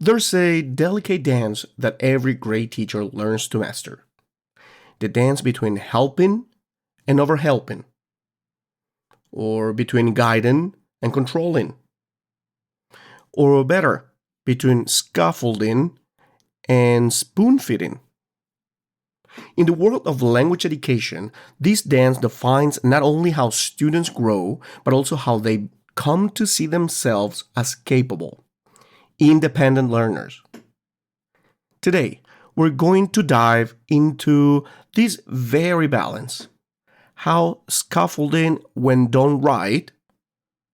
There's a delicate dance that every great teacher learns to master. The dance between helping and overhelping, or between guiding and controlling, or better, between scaffolding and spoon feeding. In the world of language education, this dance defines not only how students grow, but also how they come to see themselves as capable, independent learners. Today, we're going to dive into this very balance. How scaffolding, when done right,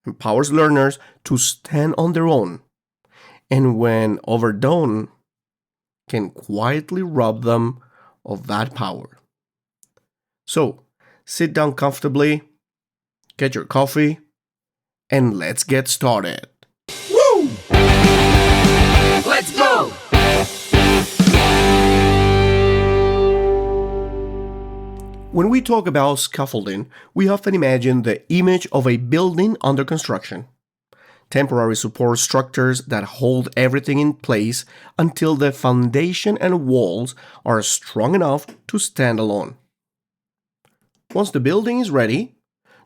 empowers learners to stand on their own, and when overdone, can quietly rob them of that power. So, sit down comfortably, get your coffee, and let's get started. Woo! Let's go! When we talk about scaffolding, we often imagine the image of a building under construction. Temporary support structures that hold everything in place until the foundation and walls are strong enough to stand alone. Once the building is ready,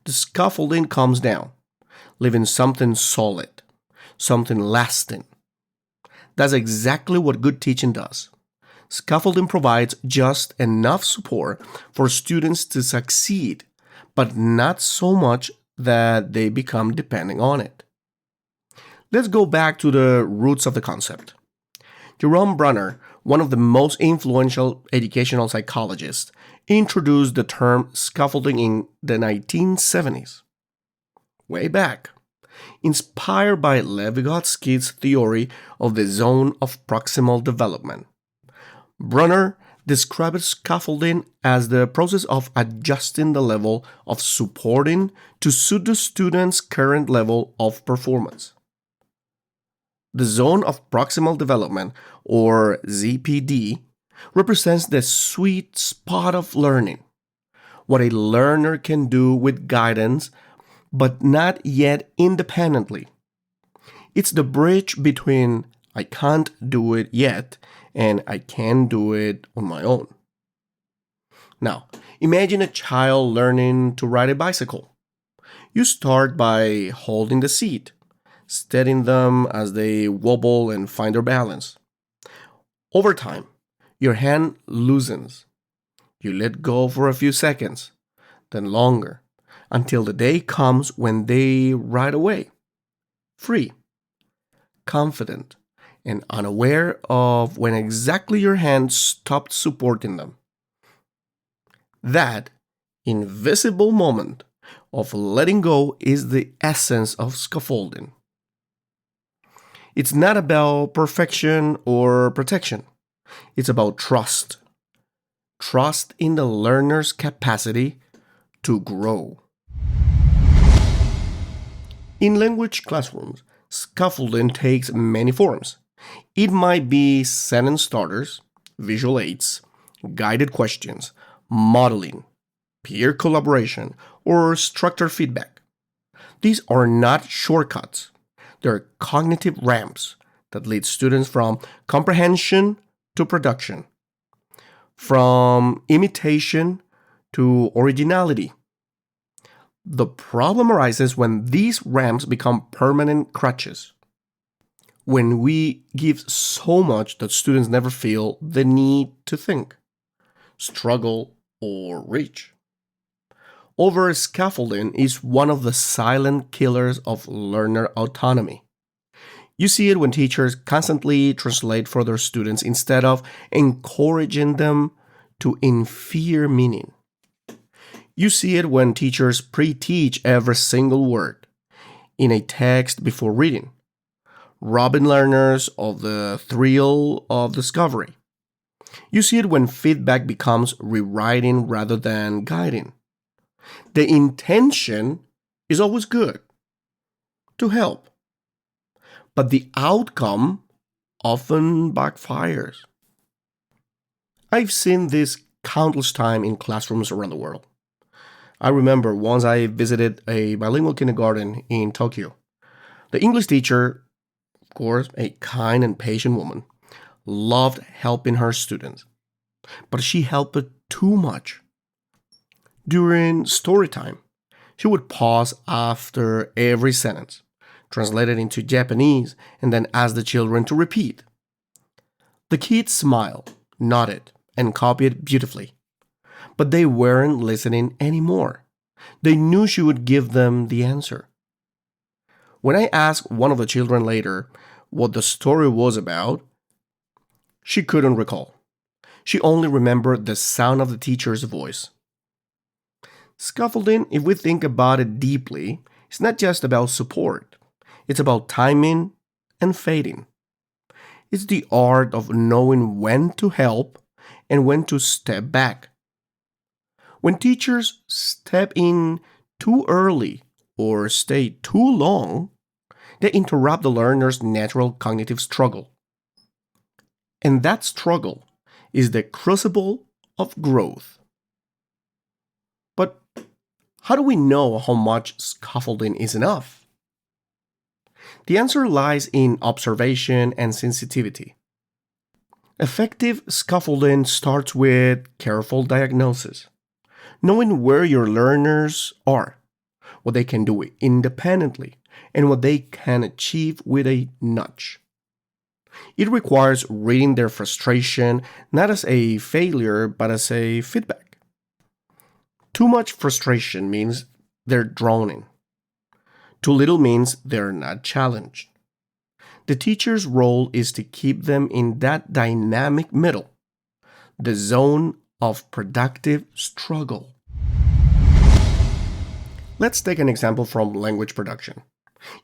the scaffolding comes down, leaving something solid, something lasting. That's exactly what good teaching does. Scaffolding provides just enough support for students to succeed, but not so much that they become dependent on it. Let's go back to the roots of the concept. Jerome Brunner, one of the most influential educational psychologists, introduced the term scaffolding in the 1970s. Way back. Inspired by Vygotsky's theory of the zone of proximal development. Brunner described scaffolding as the process of adjusting the level of supporting to suit the student's current level of performance. The zone of proximal development, or ZPD, represents the sweet spot of learning, what a learner can do with guidance, but not yet independently. It's the bridge between I can't do it yet and I can do it on my own. Now, imagine a child learning to ride a bicycle. You start by holding the seat, steadying them as they wobble and find their balance. Over time, your hand loosens. You let go for a few seconds, then longer, until the day comes when they ride away, free, confident, and unaware of when exactly your hand stopped supporting them. That invisible moment of letting go is the essence of scaffolding. It's not about perfection or protection. It's about trust. Trust in the learner's capacity to grow. In language classrooms, scaffolding takes many forms. It might be sentence starters, visual aids, guided questions, modeling, peer collaboration, or structured feedback. These are not shortcuts. They're cognitive ramps that lead students from comprehension to production, from imitation to originality. The problem arises when these ramps become permanent crutches. When we give so much that students never feel the need to think, struggle, or reach. Over scaffolding is one of the silent killers of learner autonomy. You see it when teachers constantly translate for their students instead of encouraging them to infer meaning. You see it when teachers pre-teach every single word in a text before reading, robbing learners of the thrill of discovery. You see it when feedback becomes rewriting rather than guiding. The intention is always good, to help, but the outcome often backfires. I've seen this countless times in classrooms around the world. I remember once I visited a bilingual kindergarten in Tokyo. The English teacher of course, a kind and patient woman, loved helping her students, but she helped too much. During story time, she would pause after every sentence, translate it into Japanese, and then ask the children to repeat. The kids smiled, nodded, and copied beautifully. But they weren't listening anymore. They knew she would give them the answer. When I asked one of the children later what the story was about, she couldn't recall. She only remembered the sound of the teacher's voice. Scaffolding, if we think about it deeply, is not just about support. It's about timing and fading. It's the art of knowing when to help and when to step back. When teachers step in too early or stay too long, they interrupt the learner's natural cognitive struggle. And that struggle is the crucible of growth. But how do we know how much scaffolding is enough? The answer lies in observation and sensitivity. Effective scaffolding starts with careful diagnosis, knowing where your learners are, what they can do independently, and what they can achieve with a nudge. It requires reading their frustration not as a failure but as a feedback. Too much frustration means they're drowning. Too little means they're not challenged. The teacher's role is to keep them in that dynamic middle, the zone of productive struggle. Let's take an example from language production.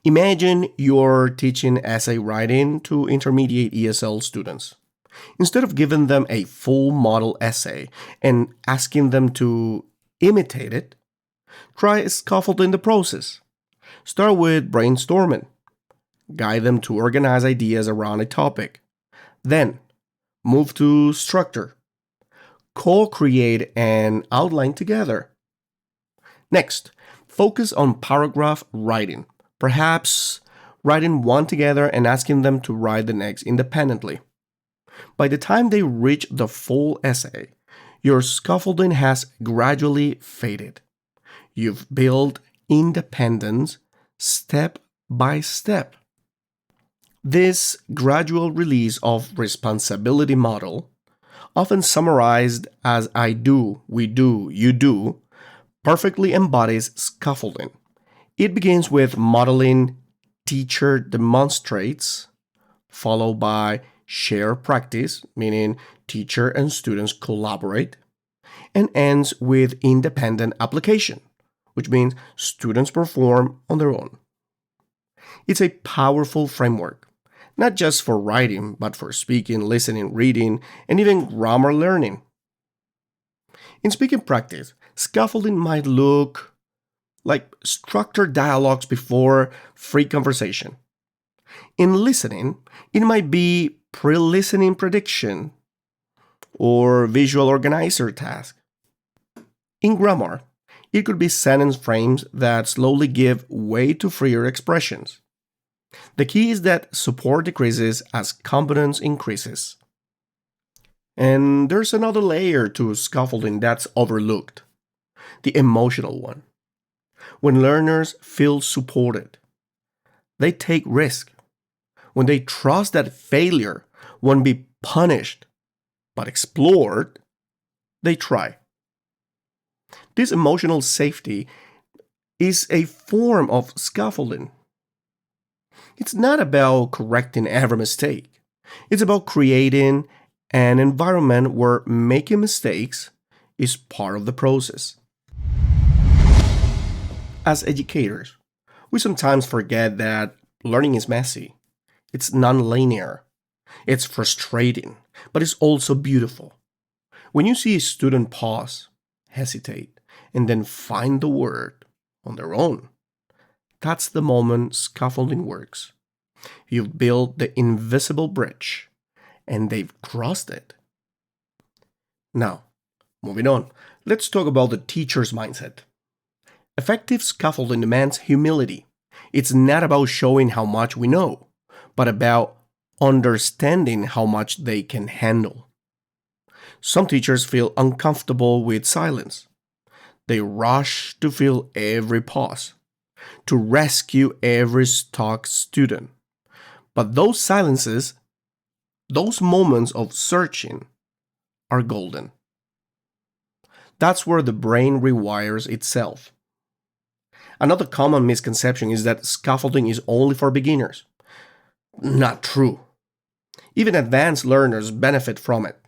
Imagine you're teaching essay writing to intermediate ESL students. Instead of giving them a full model essay and asking them to imitate it, try scaffolding the process. Start with brainstorming. Guide them to organize ideas around a topic. Then, move to structure. Co-create an outline together. Next, focus on paragraph writing. Perhaps writing one together and asking them to write the next independently. By the time they reach the full essay, your scaffolding has gradually faded. You've built independence step by step. This gradual release of responsibility model, often summarized as I do, we do, you do, perfectly embodies scaffolding. It begins with modeling teacher demonstrates, followed by share practice, meaning teacher and students collaborate, and ends with independent application, which means students perform on their own. It's a powerful framework, not just for writing, but for speaking, listening, reading, and even grammar learning. In speaking practice, scaffolding might look like structured dialogues before free conversation. In listening, it might be pre-listening prediction or visual organizer task. In grammar, it could be sentence frames that slowly give way to freer expressions. The key is that support decreases as competence increases. And there's another layer to scaffolding that's overlooked, the emotional one. When learners feel supported, they take risk. When they trust that failure won't be punished but explored, they try. This emotional safety is a form of scaffolding. It's not about correcting every mistake. It's about creating an environment where making mistakes is part of the process. As educators, we sometimes forget that learning is messy. It's non-linear. It's frustrating, but it's also beautiful. When you see a student pause, hesitate, and then find the word on their own, that's the moment scaffolding works. You've built the invisible bridge, and they've crossed it. Now, moving on, let's talk about the teacher's mindset. Effective scaffolding demands humility. It's not about showing how much we know, but about understanding how much they can handle. Some teachers feel uncomfortable with silence. They rush to fill every pause, to rescue every stuck student. But those silences, those moments of searching, are golden. That's where the brain rewires itself. Another common misconception is that scaffolding is only for beginners. Not true. Even advanced learners benefit from it,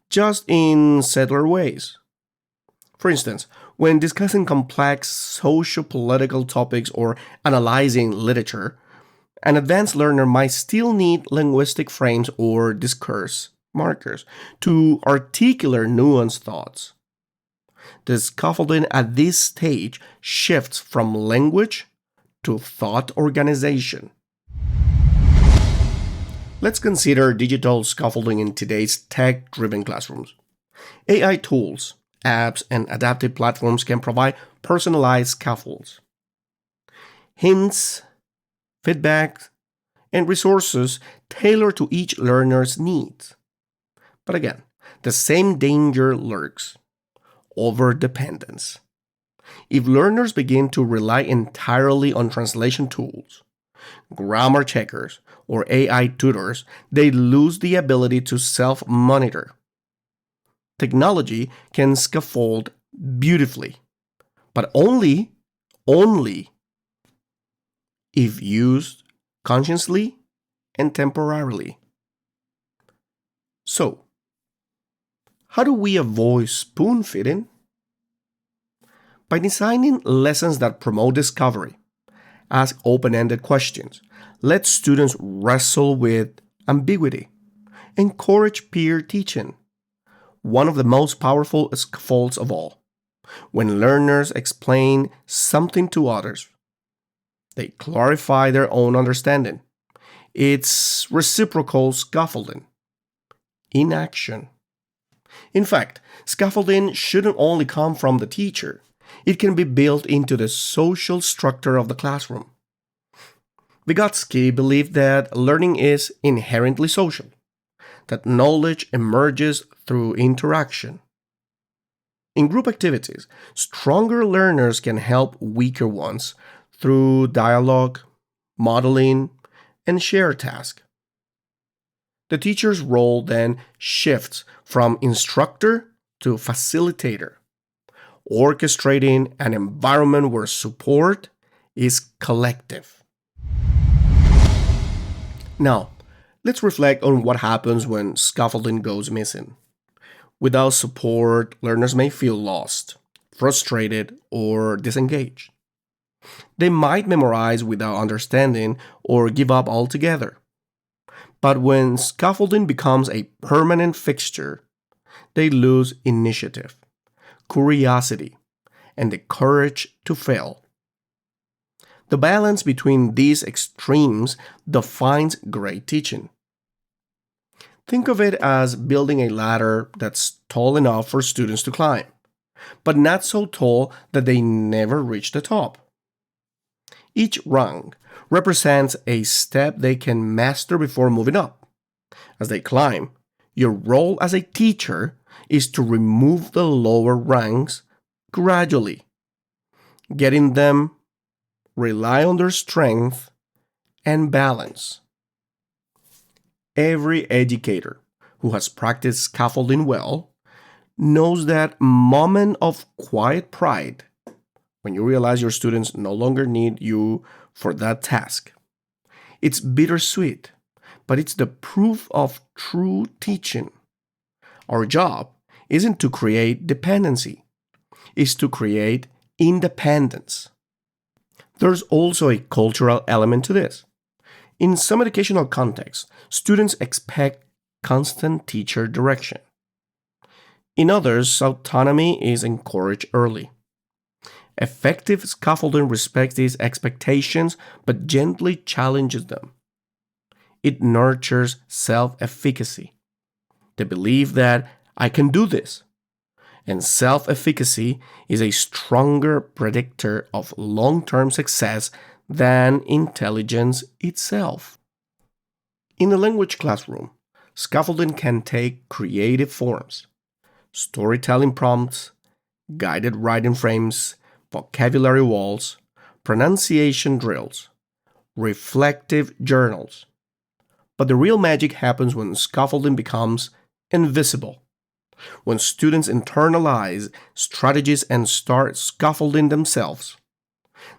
just in subtler ways. For instance, when discussing complex socio-political topics or analyzing literature, an advanced learner might still need linguistic frames or discourse markers to articulate nuanced thoughts. The scaffolding at this stage shifts from language to thought organization. Let's consider digital scaffolding in today's tech-driven classrooms. AI tools, apps, and adaptive platforms can provide personalized scaffolds. Hints, feedback, and resources tailored to each learner's needs. But again, the same danger lurks: overdependence. If learners begin to rely entirely on translation tools, grammar checkers, or AI tutors, they lose the ability to self-monitor. Technology can scaffold beautifully, but only if used consciously and temporarily. So, how do we avoid spoon feeding? By designing lessons that promote discovery, ask open-ended questions, let students wrestle with ambiguity, encourage peer teaching. One of the most powerful scaffolds of all. When learners explain something to others, they clarify their own understanding. It's reciprocal scaffolding in action. In fact, scaffolding shouldn't only come from the teacher. It can be built into the social structure of the classroom. Vygotsky believed that learning is inherently social, that knowledge emerges through interaction. In group activities, stronger learners can help weaker ones through dialogue, modeling, and shared tasks. The teacher's role then shifts from instructor to facilitator, orchestrating an environment where support is collective. Now, let's reflect on what happens when scaffolding goes missing. Without support, learners may feel lost, frustrated, or disengaged. They might memorize without understanding or give up altogether. But when scaffolding becomes a permanent fixture, they lose initiative, curiosity, and the courage to fail. The balance between these extremes defines great teaching. Think of it as building a ladder that's tall enough for students to climb, but not so tall that they never reach the top. Each rung represents a step they can master before moving up. As they climb, your role as a teacher is to remove the lower rungs gradually, getting them rely on their strength and balance. Every educator who has practiced scaffolding well knows that moment of quiet pride when you realize your students no longer need you for that task. It's bittersweet, but it's the proof of true teaching. Our job isn't to create dependency, it's to create independence. There's also a cultural element to this. In some educational contexts, students expect constant teacher direction. In others, autonomy is encouraged early. Effective scaffolding respects these expectations but gently challenges them. It nurtures self-efficacy, the belief that I can do this. And self-efficacy is a stronger predictor of long-term success than intelligence itself. In the language classroom, scaffolding can take creative forms: storytelling prompts, guided writing frames, vocabulary walls, pronunciation drills, reflective journals. But the real magic happens when scaffolding becomes invisible, when students internalize strategies and start scaffolding themselves.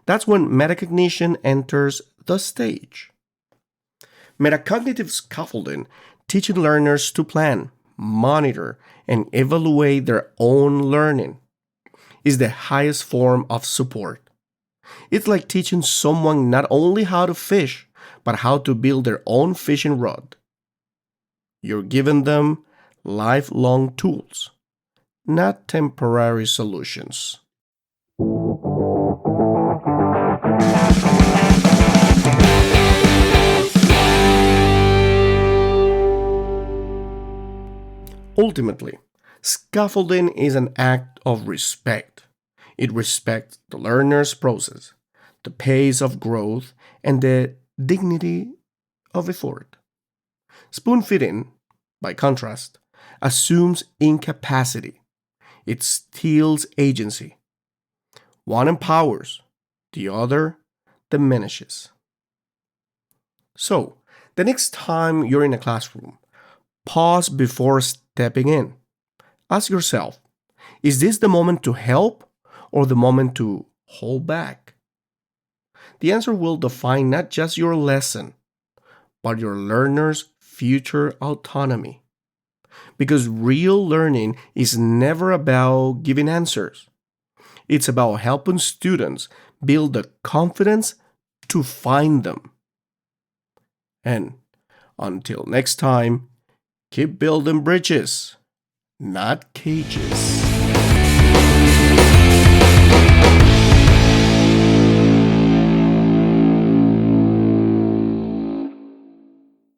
That's when metacognition enters the stage. Metacognitive scaffolding teaches learners to plan, monitor, and evaluate their own learning is the highest form of support. It's like teaching someone not only how to fish, but how to build their own fishing rod. You're giving them lifelong tools, not temporary solutions. Ultimately, scaffolding is an act of respect. It respects the learner's process, the pace of growth, and the dignity of effort. Spoon feeding, by contrast, assumes incapacity. It steals agency. One empowers, the other diminishes. So, the next time you're in a classroom, pause before stepping in. Ask yourself, is this the moment to help or the moment to hold back? The answer will define not just your lesson, but your learner's future autonomy. Because real learning is never about giving answers. It's about helping students build the confidence to find them. And until next time, keep building bridges, not cages.